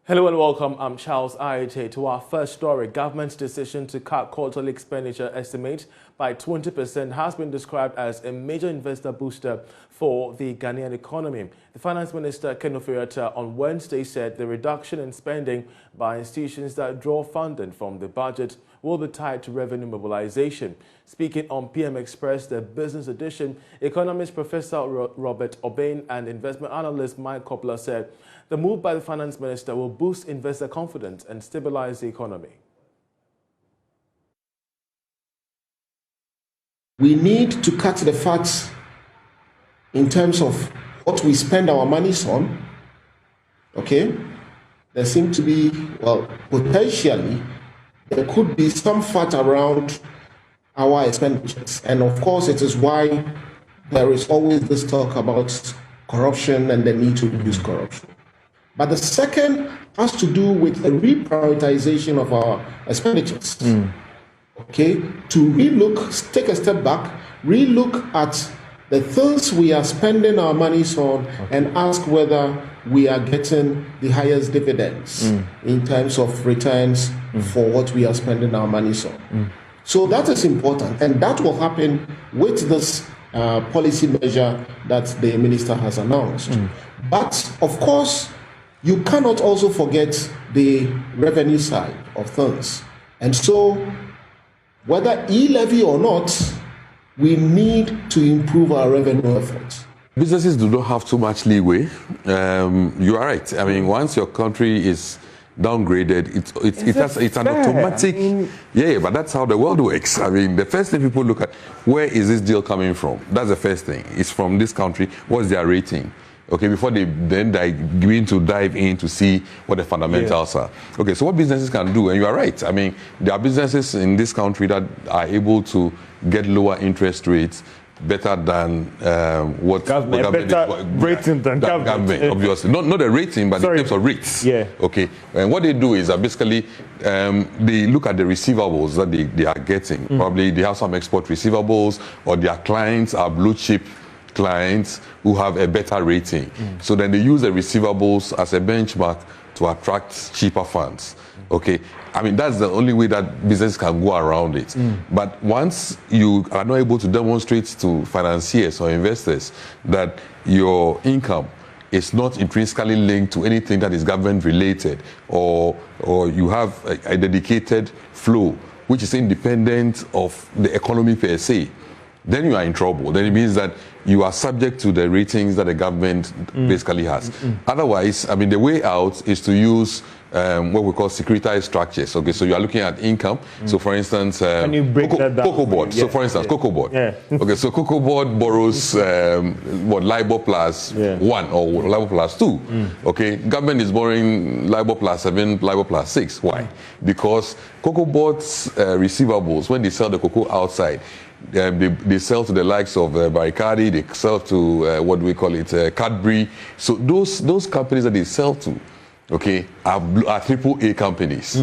Hello and welcome. I'm Charles Ayete. To our first story, government's decision to cut quarterly expenditure estimate by 20% has been described as a major investor booster for the Ghanaian economy. The Finance Minister, Ken Ofori-Atta, on Wednesday said the reduction in spending by institutions that draw funding from the budget will be tied to revenue mobilization. Speaking on PM Express, the business edition, economist Professor Robert Obeng and investment analyst Mike Coppler said the move by the Finance Minister will boost investor confidence and stabilize the economy. We need to cut the fat in terms of what we spend our monies on. Okay? There seem to be, well, potentially, there could be some fat around our expenditures. And of course, it is why there is always this talk about corruption and the need to reduce corruption. But the second has to do with a reprioritization of our expenditures. Okay, to relook, take a step back, relook at the things we are spending our monies on, and ask whether we are getting the highest dividends in terms of returns for what we are spending our monies on. So that is important, and that will happen with this policy measure that the minister has announced. But of course, you cannot also forget the revenue side of things. And so, whether e-levy or not, we need to improve our revenue efforts. Businesses do not have too much leeway. You are right. I mean, once your country is downgraded, it's an automatic... Yeah, but that's how the world works. I mean, the first thing people look at, where is this deal coming from? That's the first thing. It's from this country. What's their rating? Okay, before they then begin to dive in to see what the fundamentals are. Okay, so what businesses can do, and you are right. I mean, there are businesses in this country that are able to get lower interest rates better than what government rating than government. Obviously, not the rating, but in terms of rates. Yeah. Okay, and what they do is that basically they look at the receivables that they are getting. Probably they have some export receivables, or their clients are blue chip clients who have a better rating. So then they use the receivables as a benchmark to attract cheaper funds. Okay, I mean, that's the only way that business can go around it. But once you are not able to demonstrate to financiers or investors that your income is not intrinsically linked to anything that is government related, or you have a dedicated flow which is independent of the economy per se, then you are in trouble. Then it means that you are subject to the ratings that the government basically has. Otherwise, I mean, the way out is to use what we call securitized structures. Okay, so you are looking at income. So, for instance, Can you break that down? Cocoa Board. So, for instance, Cocoa Board. Okay, so Cocoa Board borrows LIBOR plus 1 or LIBOR plus 2. Okay, government is borrowing LIBOR plus 7, LIBOR plus 6. Why? Because Cocoa Board's receivables, when they sell the cocoa outside, they sell to the likes of Barikadi, they sell to what do we call it, Cadbury. So those companies that they sell to, okay, are AAA companies.